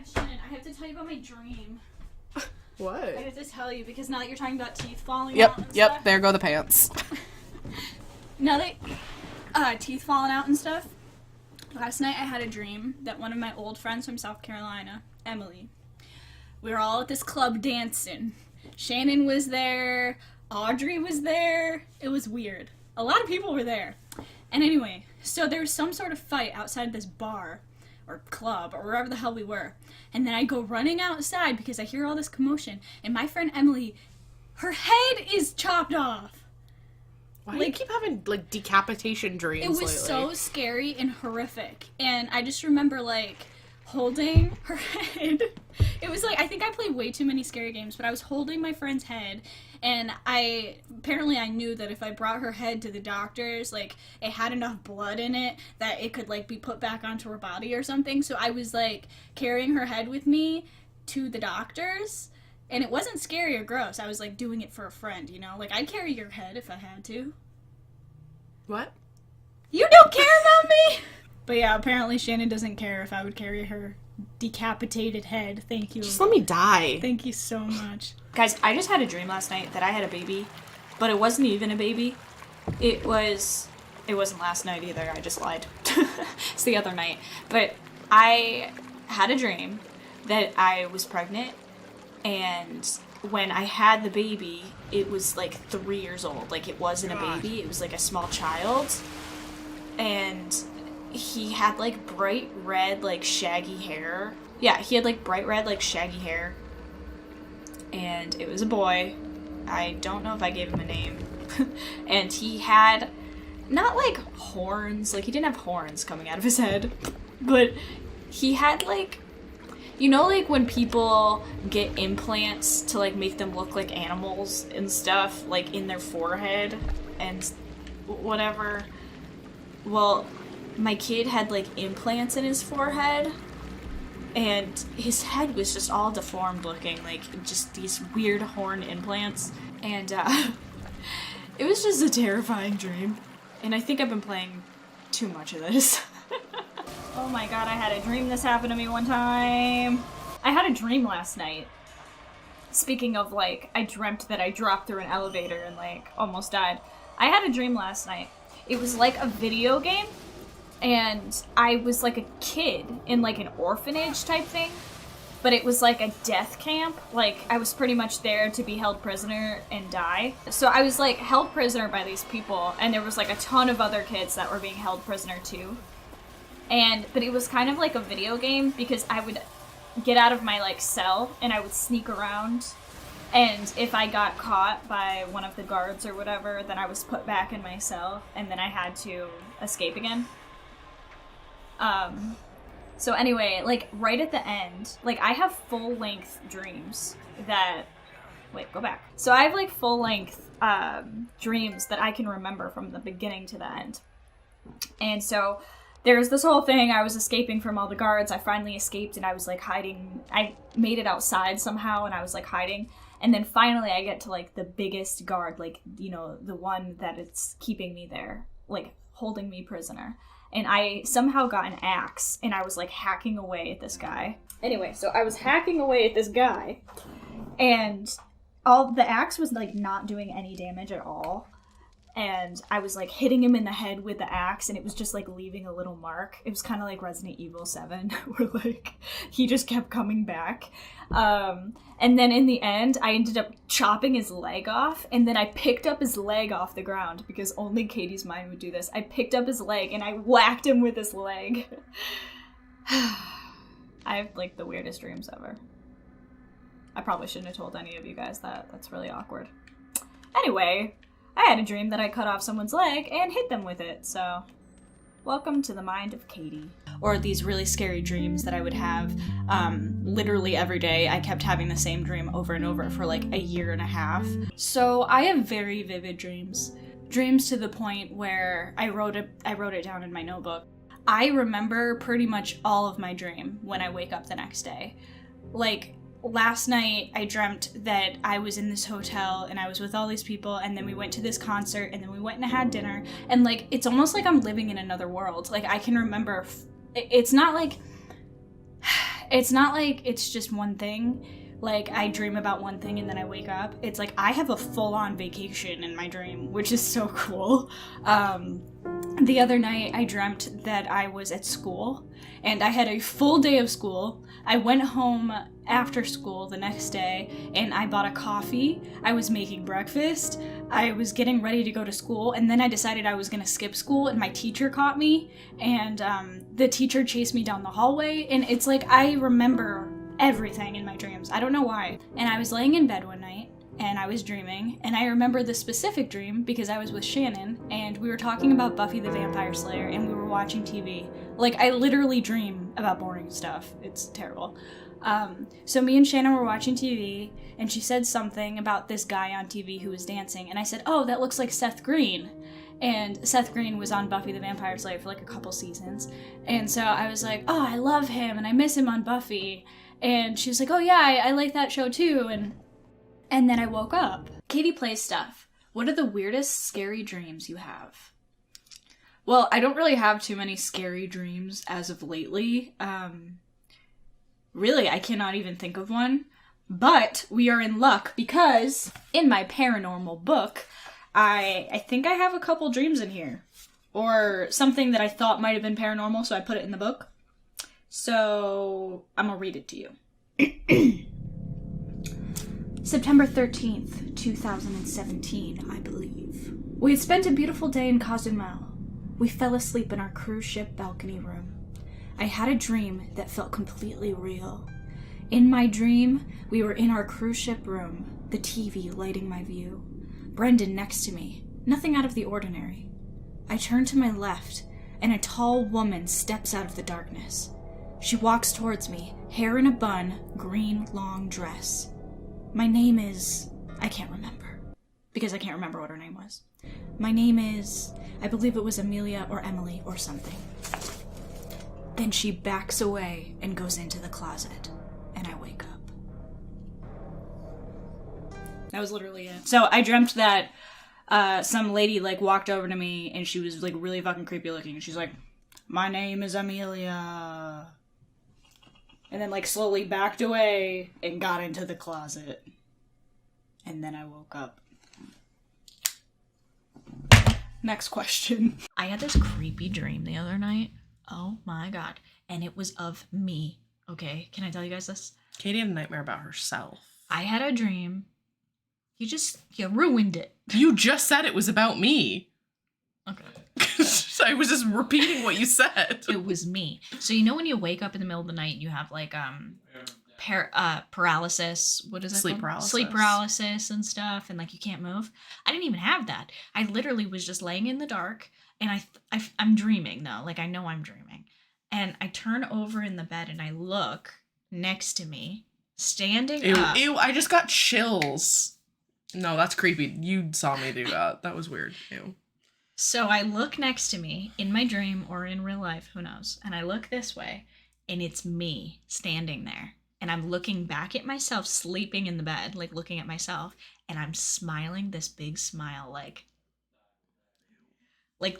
God, Shannon, I have to tell you about my dream. What? I have to tell you, because now that you're talking about teeth falling out and Yep, stuff. there go the pants. Now that teeth falling out and stuff, last night I had a dream that one of my old friends from South Carolina, Emily, we were all at this club dancing. Shannon was there, Audrey was there. It was weird. A lot of people were there. And anyway, so there was some sort of fight outside this bar or club or wherever the hell we were. And then I go running outside because I hear all this commotion. And my friend Emily, her head is chopped off. Why do you keep having, like, decapitation dreams lately? It was so scary and horrific. And I just remember, like, holding her head. It was like, I think I played way too many scary games, but I was holding my friend's head, and I knew that if I brought her head to the doctors, like, it had enough blood in it that it could, like, be put back onto her body or something. So I was, like, carrying her head with me to the doctors, and it wasn't scary or gross. I was, like, doing it for a friend, you know? Like, I'd carry your head if I had to. What? You don't care about me? But yeah, apparently Shannon doesn't care if I would carry her decapitated head. Thank you. Just let me die. Thank you so much. Guys, I just had a dream last night that I had a baby, but it wasn't even a baby. It wasn't last night either, I just lied. It's the other night. But I had a dream that I was pregnant, and when I had the baby, it was like 3 years old. Like, it wasn't a baby, it was like a small child. And he had, like, bright red, like, shaggy hair. Yeah, he had, like, bright red, like, shaggy hair. And it was a boy. I don't know if I gave him a name. And he had, not, like, horns. Like, he didn't have horns coming out of his head. But he had, like, you know, like, when people get implants to, like, make them look like animals and stuff, like, in their forehead and whatever? Well, my kid had, like, implants in his forehead, and his head was just all deformed looking, like, just these weird horn implants, and, it was just a terrifying dream, and I think I've been playing too much of this. Oh my god, I had a dream this happened to me one time. I had a dream last night. Speaking of, like, I dreamt that I dropped through an elevator and, like, almost died. I had a dream last night. It was like a video game, and I was like a kid in like an orphanage type thing, but it was like a death camp. Like, I was pretty much there to be held prisoner and die. So I was like held prisoner by these people, and there was like a ton of other kids that were being held prisoner too. But it was kind of like a video game, because I would get out of my like cell and I would sneak around. And if I got caught by one of the guards or whatever, then I was put back in my cell, and then I had to escape again. So anyway, like, right at the end, like, I have full-length dreams that... Wait, go back. So I have, like, full-length, dreams that I can remember from the beginning to the end. And so there's this whole thing, I was escaping from all the guards, I finally escaped, and I was, like, hiding. I made it outside somehow, and I was, like, hiding. And then finally I get to, like, the biggest guard, like, you know, the one that is keeping me there, like, holding me prisoner. And I somehow got an axe, and I was, like, hacking away at this guy. Anyway, so I was hacking away at this guy, and the axe was, like, not doing any damage at all. And I was, like, hitting him in the head with the axe, and it was just, like, leaving a little mark. It was kind of like Resident Evil 7, where, like, he just kept coming back. And then in the end, I ended up chopping his leg off, and then I picked up his leg off the ground, because only Katie's mind would do this. I picked up his leg, and I whacked him with his leg. I have, like, the weirdest dreams ever. I probably shouldn't have told any of you guys that. That's really awkward. Anyway... I had a dream that I cut off someone's leg and hit them with it, so welcome to the mind of Katie. Or these really scary dreams that I would have literally every day. I kept having the same dream over and over for like a year and a half. So I have very vivid dreams. Dreams to the point where I wrote it down in my notebook. I remember pretty much all of my dream when I wake up the next day. Like, last night, I dreamt that I was in this hotel, and I was with all these people, and then we went to this concert, and then we went and had dinner, and, like, it's almost like I'm living in another world. Like, I can remember, it's not like, It's not like it's just one thing. Like, I dream about one thing and then I wake up. It's like I have a full-on vacation in my dream, which is so cool. The other night, I dreamt that I was at school, and I had a full day of school. I went home after school the next day, and I bought a coffee. I was making breakfast. I was getting ready to go to school, and then I decided I was going to skip school, and my teacher caught me, and the teacher chased me down the hallway, and it's like I remember everything in my dreams. I don't know why. And I was laying in bed one night, and I was dreaming, and I remember the specific dream because I was with Shannon, and we were talking about Buffy the Vampire Slayer, and we were watching TV. Like, I literally dream about boring stuff. It's terrible. So me and Shannon were watching TV, and she said something about this guy on TV who was dancing, and I said, oh, that looks like Seth Green. And Seth Green was on Buffy the Vampire Slayer for like a couple seasons. And so I was like, oh, I love him, and I miss him on Buffy. And she was like, oh yeah, I like that show too. And then I woke up. Katieplaysstuff. What are the weirdest scary dreams you have? Well, I don't really have too many scary dreams as of lately. Really, I cannot even think of one. But we are in luck because in my paranormal book, I think I have a couple dreams in here. Or something that I thought might have been paranormal, so I put it in the book. So I'm gonna read it to you. September 13th, 2017, I believe. We had spent a beautiful day in Cozumel. We fell asleep in our cruise ship balcony room. I had a dream that felt completely real. In my dream, we were in our cruise ship room, the TV lighting my view. Brendan next to me, nothing out of the ordinary. I turn to my left, and a tall woman steps out of the darkness. She walks towards me, hair in a bun, green long dress. My name is... I can't remember. Because I can't remember what her name was. My name is... I believe it was Amelia or Emily or something. Then she backs away and goes into the closet. And I wake up. That was literally it. So I dreamt that some lady like walked over to me and she was like really fucking creepy looking. And she's like, my name is Amelia. And then, like, slowly backed away and got into the closet. And then I woke up. Next question. I had this creepy dream the other night. Oh my god. And it was of me. Okay, can I tell you guys this? Katie had a nightmare about herself. I had a dream. You ruined it. You just said it was about me. Okay. I was just repeating what you said. It was me. So you know when you wake up in the middle of the night and you have like paralysis, what is it? Sleep paralysis. Sleep paralysis and stuff, and like you can't move. I didn't even have that. I literally was just laying in the dark, and I'm dreaming though. Like I know I'm dreaming, and I turn over in the bed and I look next to me, standing up. Ew! I just got chills. No, that's creepy. You saw me do that. That was weird. Ew. So I look next to me in my dream or in real life, who knows? And I look this way, and it's me standing there. And I'm looking back at myself, sleeping in the bed, like looking at myself, and I'm smiling this big smile, like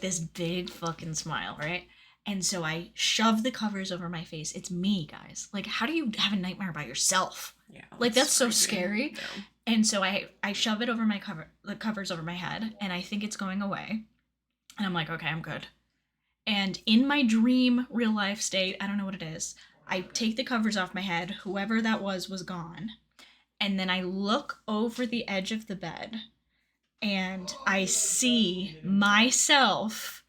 this big fucking smile, right? And so I shove the covers over my face. It's me, guys. Like, how do you have a nightmare about yourself? Yeah. Like, that's so scary. Yeah. And so I shove it over the covers over my head, and I think it's going away. And I'm like, okay, I'm good. And in my dream, real life state, I don't know what it is, I take the covers off my head, whoever that was gone. And then I look over the edge of the bed, and I see myself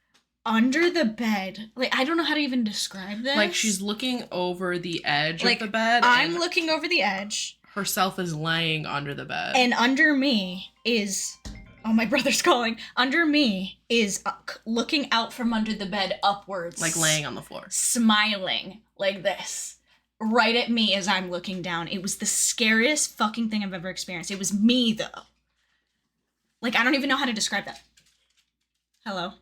under the bed. Like, I don't know how to even describe this. Like, she's looking over the edge like, of the bed. I'm looking over the edge. Herself is laying under the bed. And under me is... Oh, my brother's calling. Under me is looking out from under the bed upwards. Like laying on the floor. Smiling like this. Right at me as I'm looking down. It was the scariest fucking thing I've ever experienced. It was me, though. Like, I don't even know how to describe that. Hello?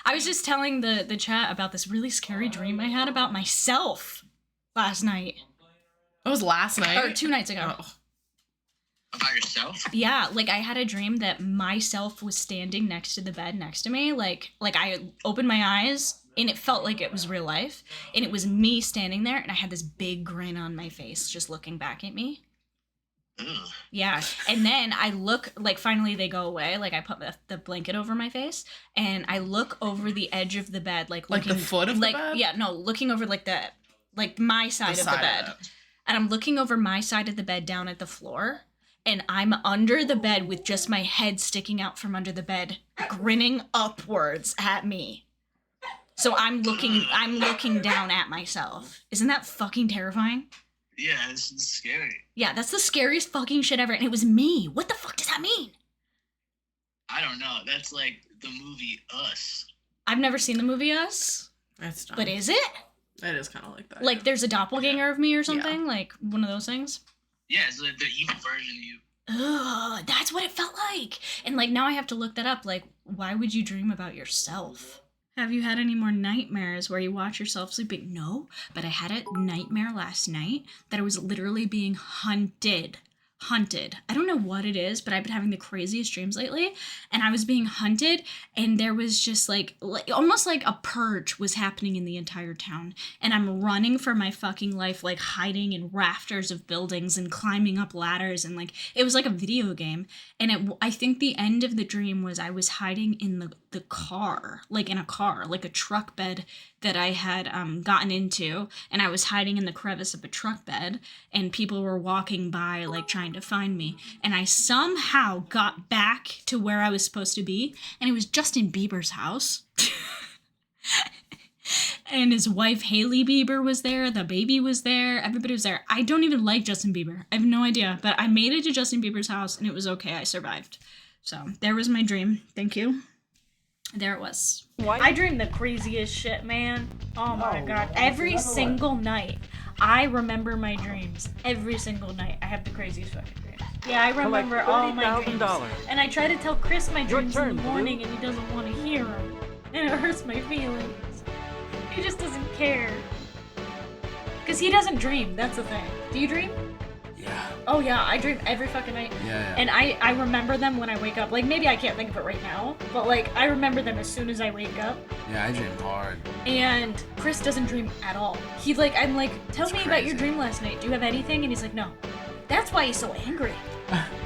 I was just telling the chat about this really scary dream I had about myself last night. It was last night? Or 2 nights ago. Oh. About yourself? Yeah, like I had a dream that myself was standing next to the bed next to me. Like I opened my eyes and it felt like it was real life, and it was me standing there, and I had this big grin on my face just looking back at me. Ugh. Yeah, and then I look, like, finally they go away, like, I put the blanket over my face, and I look over the edge of the bed, like Like looking, the foot of the bed? Yeah, no, looking over, like, my side of the bed. And I'm looking over my side of the bed down at the floor, and I'm under the bed with just my head sticking out from under the bed, grinning upwards at me. So I'm looking down at myself. Isn't that fucking terrifying? Yeah, it's scary. Yeah, that's the scariest fucking shit ever, and it was me. What the fuck does that mean? I don't know. That's like the movie Us. I've never seen the movie Us, That's dumb. but is it? It is kind of like that. Like, there's a doppelganger of me or something? Like, one of those things? Yeah, it's like the evil version of you. Ugh, that's what it felt like. And, like, now I have to look that up. Like, why would you dream about yourself? Have you had any more nightmares where you watch yourself sleeping? No, but I had a nightmare last night that I was literally being hunted. I don't know what it is, but I've been having the craziest dreams lately, and I was being hunted, and there was just like almost like a purge was happening in the entire town, and I'm running for my fucking life, like hiding in rafters of buildings and climbing up ladders, and like it was like a video game. And I think the end of the dream was I was hiding in the car, like in a car, like a truck bed that I had gotten into, and I was hiding in the crevice of a truck bed, and people were walking by like trying to find me, and I somehow got back to where I was supposed to be, and it was Justin Bieber's house. And his wife Hailey Bieber was there, the baby was there, everybody was there. I don't even like Justin Bieber. I have no idea, but I made it to Justin Bieber's house, and it was okay. I survived. So there was my dream. Thank you. There it was. I dream the craziest shit, man. Oh my god. Every single night. I remember my dreams. Every single night. I have the craziest fucking dreams. Yeah, I remember all my dreams. And I try to tell Chris my dreams in the morning, and he doesn't want to hear them. And it hurts my feelings. He just doesn't care. Because he doesn't dream. That's the thing. Do you dream? Yeah. Oh yeah, I dream every fucking night. Yeah. And I remember them when I wake up. Like, maybe I can't think of it right now, but like, I remember them as soon as I wake up. Yeah, I dream hard. And Chris doesn't dream at all. He's like, I'm like, tell That's me about your crazy. dream last night. Do you have anything? And he's like, no. That's why he's so angry.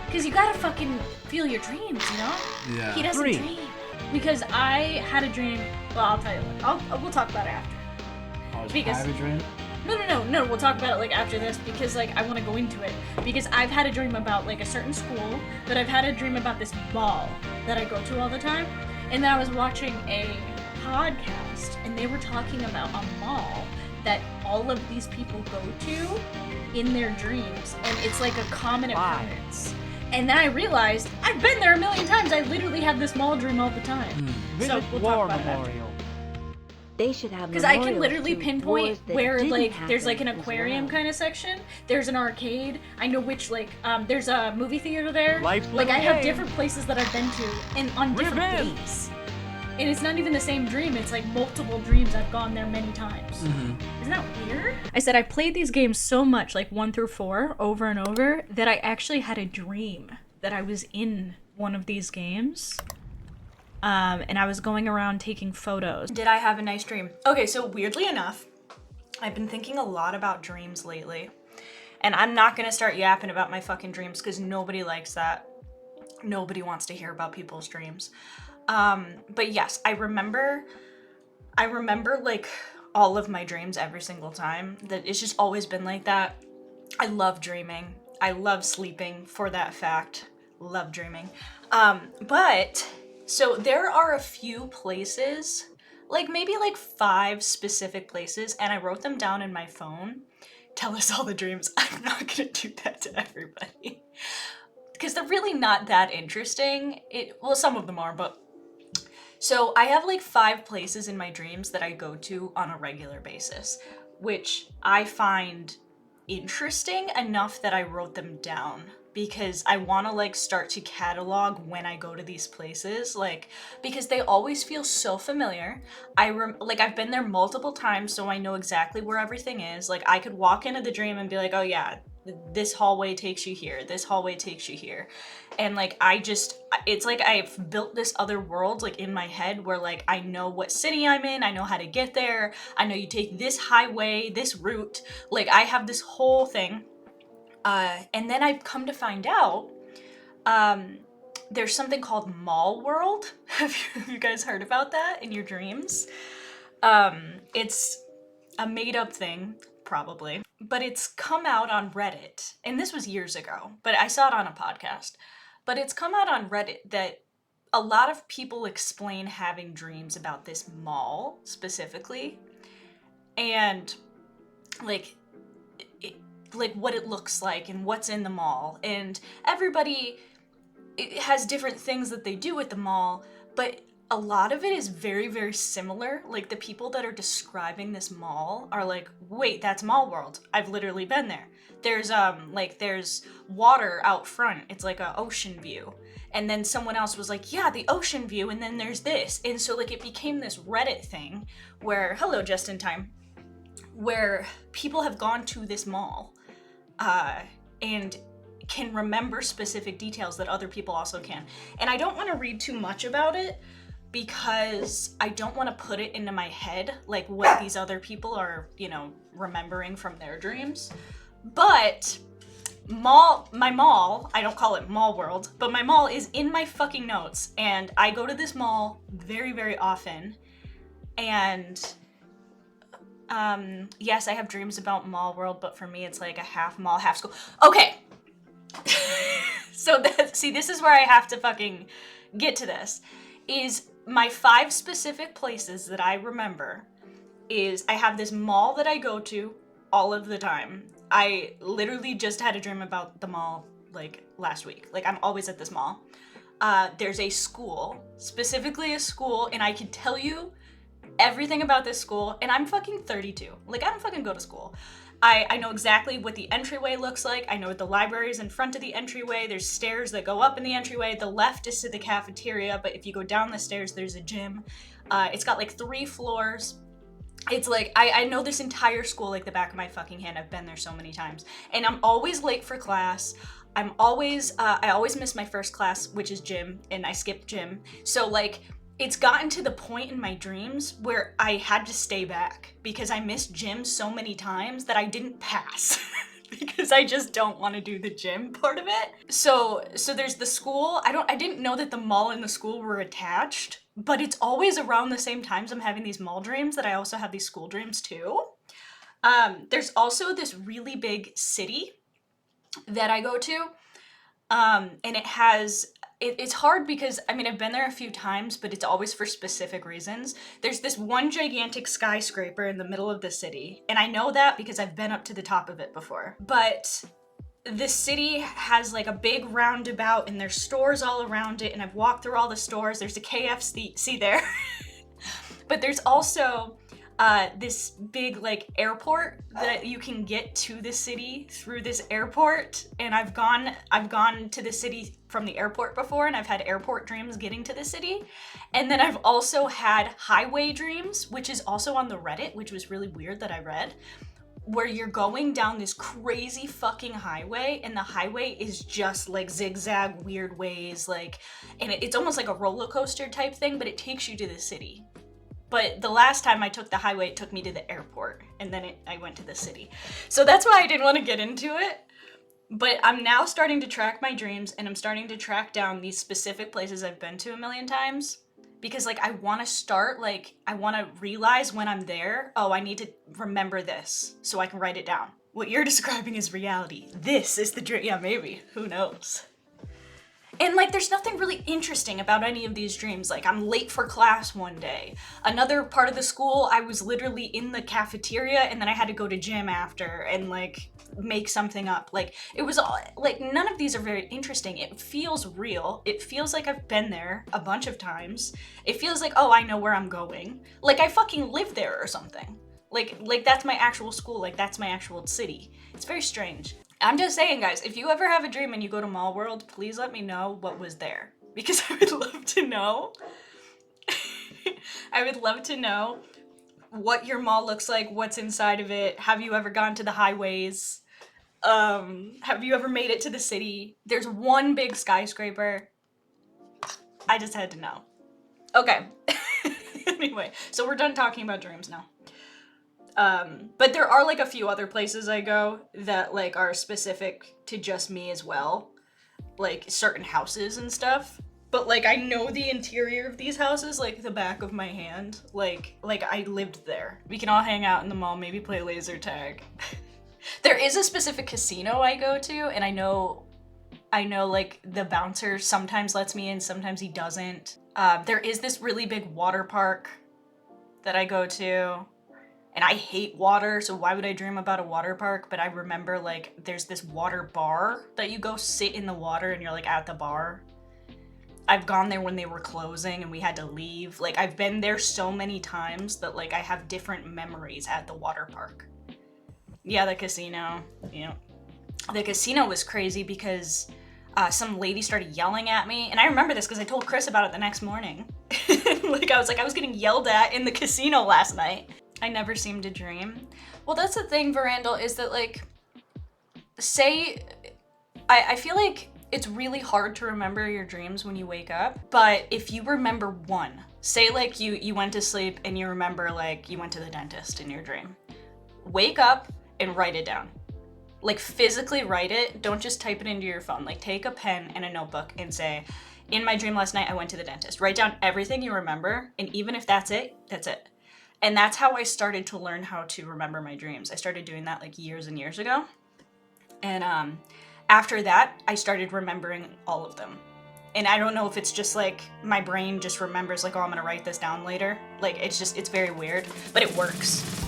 Because you gotta fucking feel your dreams, you know? Yeah. He doesn't dream. Because I had a dream. Well, I'll tell you what. We'll talk about it after. Oh, because- I have a dream? No, we'll talk about it like after this, because like I want to go into it, because I've had a dream about like a certain school, but I've had a dream about this mall that I go to all the time. And then I was watching a podcast, and they were talking about a mall that all of these people go to in their dreams, and it's like a common occurrence. And then I realized I've been there a million times. I literally have this mall dream all the time. So we'll talk about it after. They should have Because I can memorials literally to pinpoint wars that where, didn't like, happen there's like an as aquarium well. kind of section. There's an arcade. I know which, like, there's a movie theater there. Life's Like, I little have game. different places that I've been to, and on different Revenge. days. And it's not even the same dream. It's like multiple dreams. I've gone there many times. Isn't that weird? I said I played these games so much, like 1 through 4, over and over, that I actually had a dream that I was in one of these games. And I was going around taking photos. Did I have a nice dream? Okay, so weirdly enough, I've been thinking a lot about dreams lately. And I'm not gonna start yapping about my fucking dreams, because nobody likes that. Nobody wants to hear about people's dreams. But yes, I remember like all of my dreams every single time. That it's just always been like that. I love dreaming. I love sleeping for that fact. Love dreaming. But so there are a few places, like maybe like 5 specific places, and I wrote them down in my phone. Tell us all the dreams. I'm not gonna do that to everybody. Because they're really not that interesting. Well, some of them are, but... So I have like 5 places in my dreams that I go to on a regular basis, which I find interesting enough that I wrote them down, because I want to like start to catalog when I go to these places, like, because they always feel so familiar. Like I've been there multiple times, so I know exactly where everything is. Like I could walk into the dream and be like, oh yeah, this hallway takes you here, this hallway takes you here. And like it's like I've built this other world like in my head where like I know what city I'm in, I know how to get there, I know you take this highway, this route, like I have this whole thing. And then I've come to find out there's something called Mall World. Have you guys heard about that in your dreams? It's a made-up thing, probably, but it's come out on Reddit, and this was years ago, but I saw it on a podcast. But it's come out on Reddit that a lot of people explain having dreams about this mall specifically, and like like what it looks like and what's in the mall, and everybody has different things that they do at the mall, but a lot of it is very, very similar. Like the people that are describing this mall are like, wait, that's Mall World. I've literally been there. There's there's water out front. It's like an ocean view. And then someone else was like, yeah, the ocean view, and then there's this. And so like it became this Reddit thing where, hello, just in time, where people have gone to this mall and can remember specific details that other people also can. And I don't want to read too much about it because I don't want to put it into my head like what these other people are, you know, remembering from their dreams. But my mall, I don't call it Mall World, but my mall is in my fucking notes, and I go to this mall very, very often. And yes, I have dreams about Mall World, but for me it's like a half mall, half school. Okay. So see, this is where I have to fucking get to this. Is my 5 specific places that I remember is I have this mall that I go to all of the time. I literally just had a dream about the mall like last week. Like I'm always at this mall. There's a school, specifically a school, and I can tell you everything about this school, and I'm fucking 32. Like I don't fucking go to school. I know exactly what the entryway looks like. I know what the library is in front of the entryway. There's stairs that go up in the entryway. The left is to the cafeteria, but if you go down the stairs, there's a gym. It's got like 3 floors. It's like, I know this entire school like the back of my fucking hand. I've been there so many times. And I'm always late for class. I always miss my first class, which is gym, and I skip gym. So like, it's gotten to the point in my dreams where I had to stay back because I missed gym so many times that I didn't pass because I just don't want to do the gym part of it. So there's the school. I didn't know that the mall and the school were attached, but it's always around the same times I'm having these mall dreams that I also have these school dreams too. There's also this really big city that I go to, and it has... It's hard because, I mean, I've been there a few times, but it's always for specific reasons. There's this one gigantic skyscraper in the middle of the city, and I know that because I've been up to the top of it before. But the city has like a big roundabout, and there's stores all around it, and I've walked through all the stores. There's a KFC there. But there's also this big like airport that you can get to the city through this airport, and I've gone to the city from the airport before, and I've had airport dreams getting to the city. And then I've also had highway dreams, which is also on the Reddit, which was really weird that I read, where you're going down this crazy fucking highway, and the highway is just like zigzag weird ways, like, and it's almost like a roller coaster type thing, but it takes you to the city. But the last time I took the highway, it took me to the airport, and then I went to the city. So that's why I didn't want to get into it. But I'm now starting to track my dreams, and I'm starting to track down these specific places I've been to a million times. Because, like, I want to start, like, I want to realize when I'm there, oh, I need to remember this so I can write it down. What you're describing is reality. This is the dream. Yeah, maybe. Who knows? And like, there's nothing really interesting about any of these dreams. Like, I'm late for class one day. Another part of the school, I was literally in the cafeteria, and then I had to go to gym after and like make something up. Like, it was all like, none of these are very interesting. It feels real. It feels like I've been there a bunch of times. It feels like, oh, I know where I'm going. Like, I fucking live there or something. Like that's my actual school. Like, that's my actual city. It's very strange. I'm just saying, guys, if you ever have a dream and you go to Mall World, please let me know what was there. Because I would love to know. I would love to know what your mall looks like, what's inside of it. Have you ever gone to the highways? Have you ever made it to the city? There's one big skyscraper. I just had to know. Okay. Anyway, so we're done talking about dreams now. But there are like a few other places I go that like are specific to just me as well. Like certain houses and stuff. But like I know the interior of these houses like the back of my hand. Like I lived there. We can all hang out in the mall, maybe play laser tag. There is a specific casino I go to, and I know like the bouncer sometimes lets me in, sometimes he doesn't. There is this really big water park that I go to, and I hate water, so why would I dream about a water park? But I remember like there's this water bar that you go sit in the water and you're like at the bar. I've gone there when they were closing and we had to leave. Like I've been there so many times that like I have different memories at the water park. Yeah, the casino. Yeah. The casino was crazy because some lady started yelling at me. And I remember this because I told Chris about it the next morning. I was getting yelled at in the casino last night. I never seem to dream. Well, that's the thing, Verandal, is that like, I feel like it's really hard to remember your dreams when you wake up. But if you remember one, say like you went to sleep and you remember like you went to the dentist in your dream. Wake up and write it down. Like physically write it. Don't just type it into your phone. Like take a pen and a notebook and say, in my dream last night, I went to the dentist. Write down everything you remember. And even if that's it, that's it. And that's how I started to learn how to remember my dreams. I started doing that like years and years ago. And after that, I started remembering all of them. And I don't know if it's just like my brain just remembers like, oh, I'm gonna write this down later. Like it's very weird, but it works.